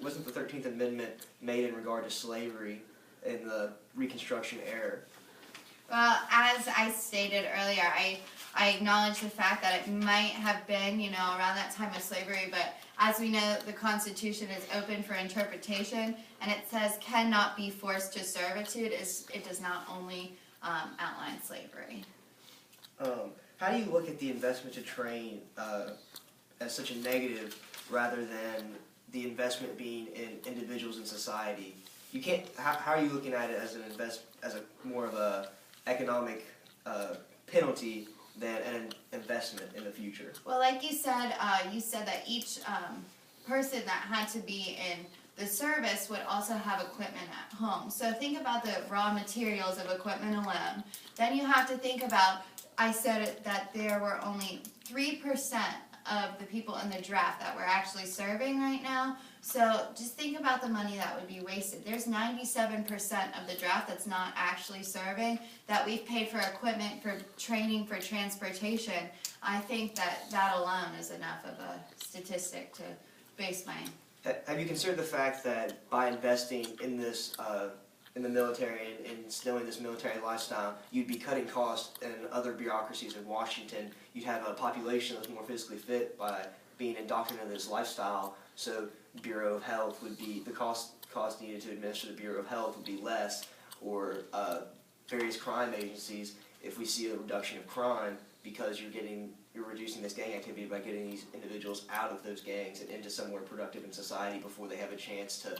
wasn't the 13th Amendment made in regard to slavery in the Reconstruction era? Well, as I stated earlier, I acknowledge the fact that it might have been, around that time of slavery, but as we know, the Constitution is open for interpretation, and it says cannot be forced to servitude. It does not only outline slavery. How do you look at the investment to train as such a negative rather than the investment being in individuals in society? You can't. How are you looking at it as as a more of a economic penalty than an investment in the future? Well, like you said that each person that had to be in the service would also have equipment at home. So think about the raw materials of equipment alone. Then you have to think about, I said that there were only 3% of the people in the draft that were actually serving right now. So just think about the money that would be wasted. There's 97% of the draft that's not actually serving, that we've paid for equipment, for training, for transportation. I think that alone is enough of a statistic to base my... Have you considered the fact that by investing in this, in the military and instilling this military lifestyle, you'd be cutting costs in other bureaucracies in Washington? You'd have a population that's more physically fit by being indoctrinated in this lifestyle. So Bureau of Health would be, the cost needed to administer the Bureau of Health would be less, or various crime agencies, if we see a reduction of crime because you're reducing this gang activity by getting these individuals out of those gangs and into somewhere productive in society before they have a chance to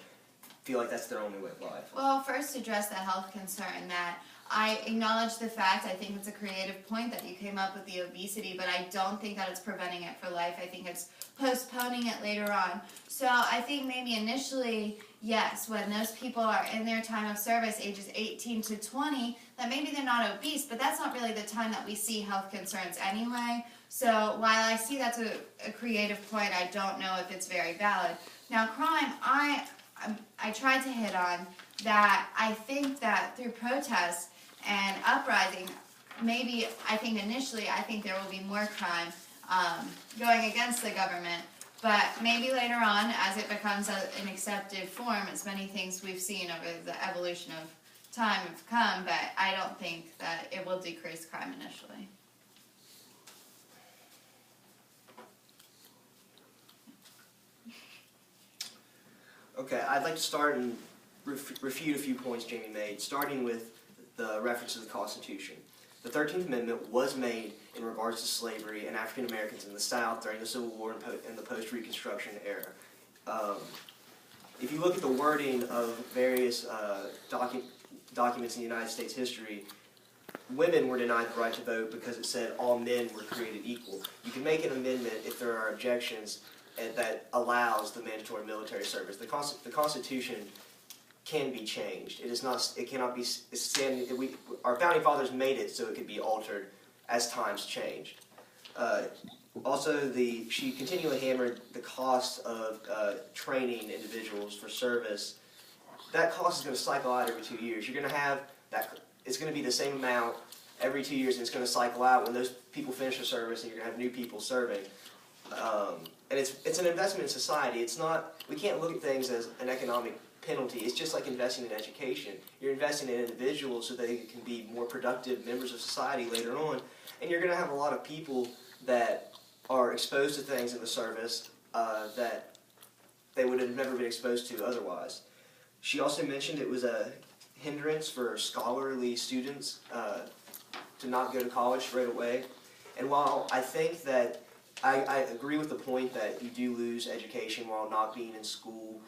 feel like that's their only way of life. Well, first address the health concern that I acknowledge the fact. I think it's a creative point that you came up with the obesity, but I don't think that it's preventing it for life. I think it's postponing it later on. So I think maybe initially, yes, when those people are in their time of service, ages 18 to 20, that maybe they're not obese, but that's not really the time that we see health concerns anyway. So while I see that's a creative point, I don't know if it's very valid. Now, crime, I tried to hit on that. I think that through protests and uprising, maybe, I think there will be more crime going against the government, but maybe later on, as it becomes an accepted form, as many things we've seen over the evolution of time have come, but I don't think that it will decrease crime initially. Okay, I'd like to start and refute a few points Jamie made, starting with the reference to the Constitution. The 13th Amendment was made in regards to slavery and African Americans in the South during the Civil War and the post-Reconstruction era. If you look at the wording of various documents in the United States history, women were denied the right to vote because it said all men were created equal. You can make an amendment if there are objections that allows the mandatory military service. The Constitution can be changed. It is not. It cannot be. Our founding fathers made it so it could be altered as times changed. Also, she continually hammered the cost of training individuals for service. That cost is going to cycle out every 2 years. You're going to have that. It's going to be the same amount every 2 years, and it's going to cycle out when those people finish their service, and you're going to have new people serving. And it's an investment in society. It's not. We can't look at things as an economic penalty. It's just like investing in education. You're investing in individuals so they can be more productive members of society later on. And you're going to have a lot of people that are exposed to things in the service that they would have never been exposed to otherwise. She also mentioned it was a hindrance for scholarly students to not go to college right away. And while I think that I agree with the point that you do lose education while not being in school,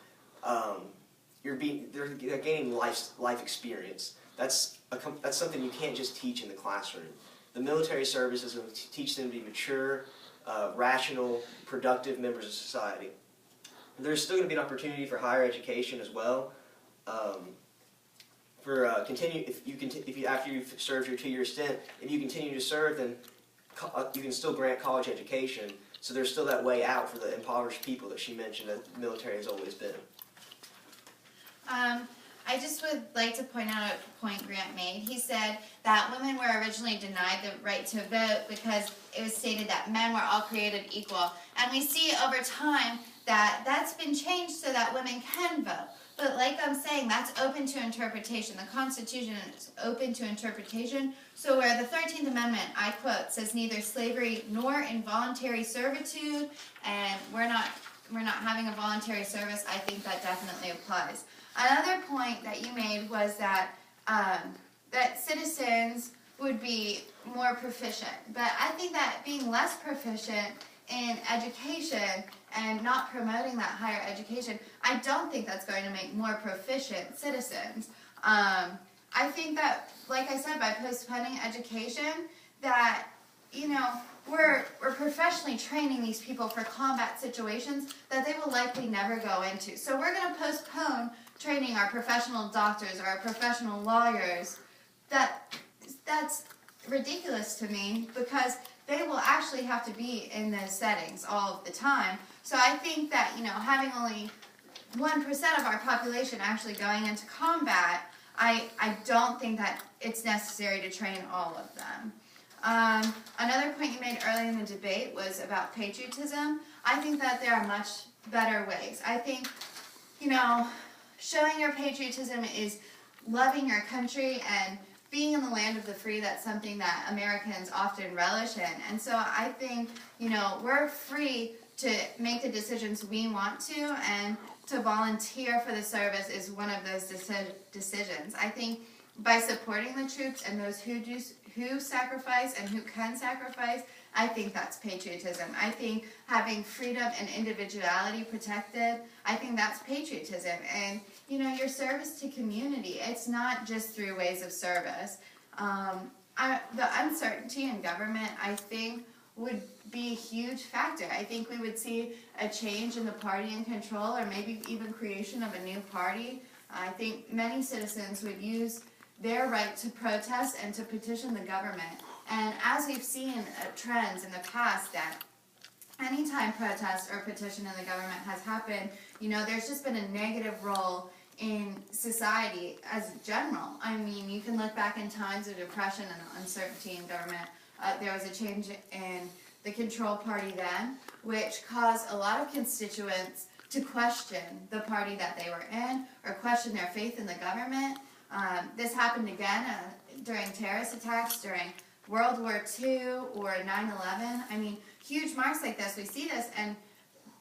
they're gaining life experience. That's something you can't just teach in the classroom. The military service is going to teach them to be mature, rational, productive members of society. There's still going to be an opportunity for higher education as well. After you've served your 2-year stint, if you continue to serve, then you can still grant college education. So there's still that way out for the impoverished people that she mentioned that the military has always been. I just would like to point out a point Grant made. He said that women were originally denied the right to vote because it was stated that men were all created equal. And we see over time that's been changed so that women can vote. But like I'm saying, that's open to interpretation. The Constitution is open to interpretation. So where the 13th Amendment, I quote, says neither slavery nor involuntary servitude, and we're not having a voluntary service, I think that definitely applies. Another point that you made was that that citizens would be more proficient. But I think that being less proficient in education and not promoting that higher education, I don't think that's going to make more proficient citizens. I think that, like I said, by postponing education, that, you know, we're professionally training these people for combat situations that they will likely never go into. So we're going to postpone training our professional doctors or our professional lawyers. That's ridiculous to me, because they will actually have to be in those settings all of the time. So I think that, you know, having only 1% of our population actually going into combat, I don't think that it's necessary to train all of them. Another point you made earlier in the debate was about patriotism. I think that there are much better ways. I think, you know, showing your patriotism is loving your country and being in the land of the free. That's something that Americans often relish in. And so I think, you know, we're free to make the decisions we want to, and to volunteer for the service is one of those decisions. I think by supporting the troops and those who sacrifice and who can sacrifice, I think that's patriotism. I think having freedom and individuality protected, I think that's patriotism. And, you know, your service to community, it's not just through ways of service. The uncertainty in government, I think, would be a huge factor. I think we would see a change in the party in control, or maybe even creation of a new party. I think many citizens would use their right to protest and to petition the government. And as we've seen trends in the past, that anytime protest or petition in the government has happened, you know, there's just been a negative role in society as general. I mean, you can look back in times of depression and uncertainty in government. There was a change in the control party then, which caused a lot of constituents to question the party that they were in, or question their faith in the government. This happened again during terrorist attacks, during World War II or 9/11. I mean, huge marks like this, we see this, and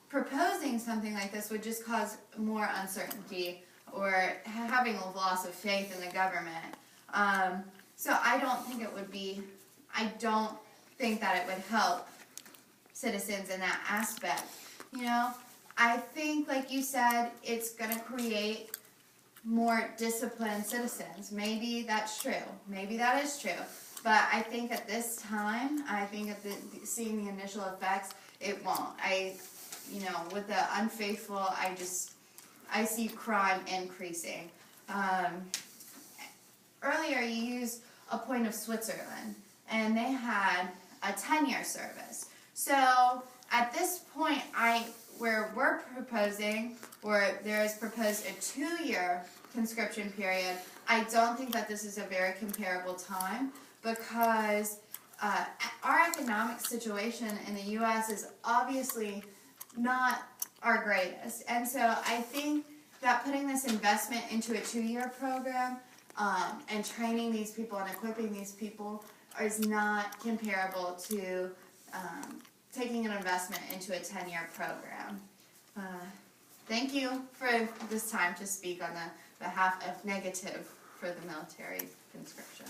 proposing something like this would just cause more uncertainty, or having a loss of faith in the government. So I don't think it would be, I don't think that it would help citizens in that aspect. You know, I think, like you said, it's going to create more disciplined citizens. Maybe that's true. Maybe that is true. But I think at this time, I think at seeing the initial effects, it won't. You know, with the unfaithful, I see crime increasing. Earlier you used a point of Switzerland, and they had a 10-year service. So at this point, where we're proposing, or there is proposed a 2-year conscription period, I don't think that this is a very comparable time, because our economic situation in the U.S. is obviously not our greatest. And so I think that putting this investment into a 2-year program and training these people and equipping these people is not comparable to taking an investment into a 10-year program. Thank you for this time to speak on the behalf of negative for the military conscription.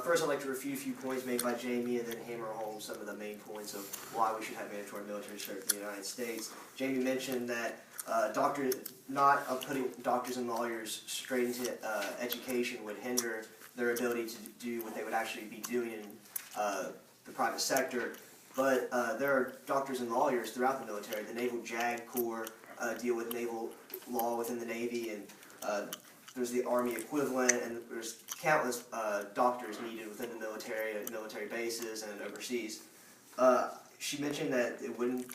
First, I'd like to refute a few points made by Jamie, and then hammer home some of the main points of why we should have mandatory military service in the United States. Jamie mentioned that not putting doctors and lawyers straight into education would hinder their ability to do what they would actually be doing in the private sector. But there are doctors and lawyers throughout the military. The Naval JAG Corps deal with naval law within the Navy, and there's the Army equivalent, and there's countless doctors needed within the military at military bases and overseas. She mentioned that there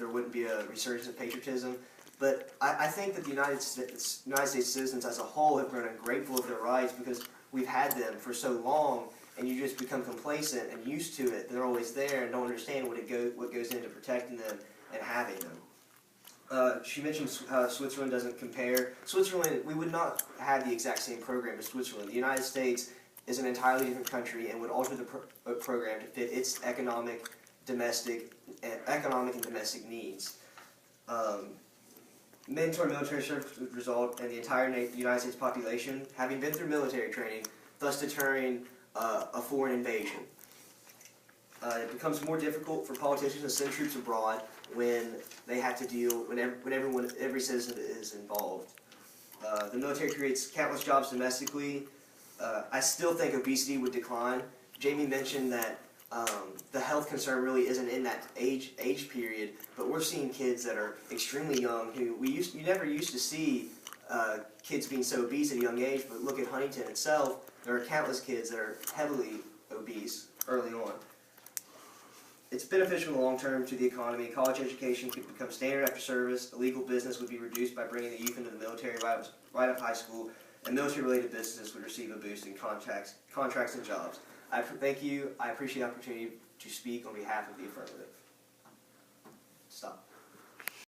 wouldn't be a resurgence of patriotism, but I think that the United States citizens as a whole have grown ungrateful of their rights because we've had them for so long, and you just become complacent and used to it, they're always there and don't understand what goes into protecting them and having them. She mentioned how Switzerland doesn't compare. Switzerland, we would not have the exact same program as Switzerland. The United States is an entirely different country and would alter the program to fit its economic and domestic needs. Mandatory military service would result in the entire United States population having been through military training, thus deterring a foreign invasion. It becomes more difficult for politicians to send troops abroad when they have to deal, when every citizen is involved. The military creates countless jobs domestically. I still think obesity would decline. Jamie mentioned that the health concern really isn't in that age period, but we're seeing kids that are extremely young who you never used to see kids being so obese at a young age, but look at Huntington itself, there are countless kids that are heavily obese early on. It's beneficial in the long term to the economy. College education could become standard after service. Illegal business would be reduced by bringing the youth into the military right out of high school, and military-related businesses would receive a boost in contracts and jobs. Thank you. I appreciate the opportunity to speak on behalf of the affirmative. Stop.